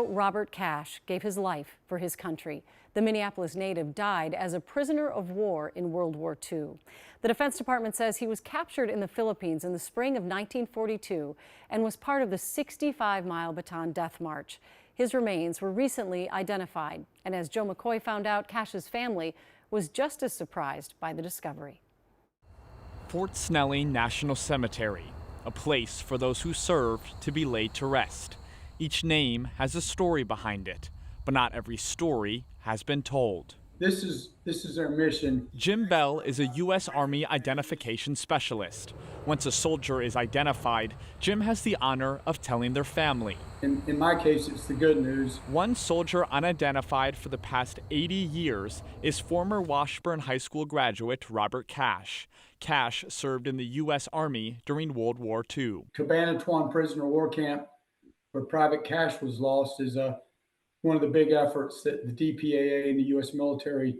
hero Robert Cash gave his life for his country. The Minneapolis native died as a prisoner of war in World War II. The Defense Department says he was captured in the Philippines in the spring of 1942 and was part of the 65-mile Bataan Death March. His remains were recently identified, and as Joe McCoy found out, Cash's family was just as surprised by the discovery. Fort Snelling National Cemetery, a place for those who served to be laid to rest. Each name has a story behind it, but not every story has been told. This is our mission. Jim Bell is a U.S. Army identification specialist. Once a soldier is identified, Jim has the honor of telling their family. In my case, it's the good news. One soldier unidentified for the past 80 years is former Washburn High School graduate Robert Cash. Cash served in the U.S. Army during World War II. Cabanatuan Prisoner of War Camp, where Private Cash was lost, is one of the big efforts that the DPAA and the U.S. military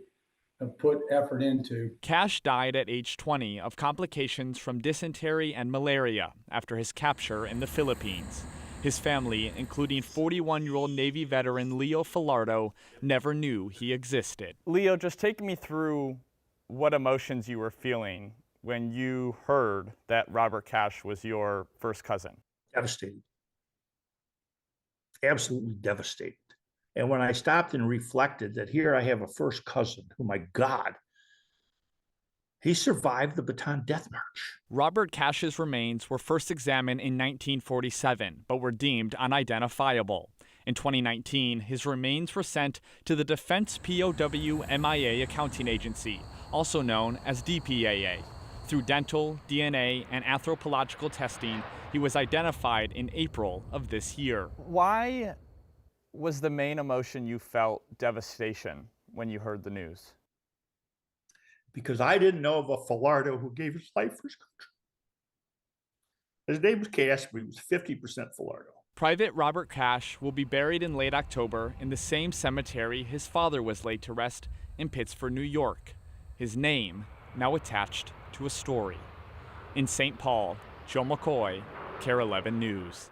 have put effort into. Cash died at age 20 of complications from dysentery and malaria after his capture in the Philippines. His family, including 41-year-old Navy veteran Leo Filardo, never knew he existed. Leo, just take me through what emotions you were feeling when you heard that Robert Cash was your first cousin. Devastated. Absolutely devastated. And when I stopped and reflected that here I have a first cousin who, my God, he survived the Bataan Death March. Robert Cash's remains were first examined in 1947, but were deemed unidentifiable. In 2019, his remains were sent to the Defense POW MIA Accounting Agency, also known as DPAA. Through dental, DNA, and anthropological testing, he was identified in April of this year. Why was the main emotion you felt devastation when you heard the news? Because I didn't know of a Filardo who gave his life for his country. His name was Cash, but he was 50% Filardo. Private Robert Cash will be buried in late October in the same cemetery his father was laid to rest in Pittsford, New York. His name now attached to a story. In St. Paul, Joe McCoy, KARE 11 News.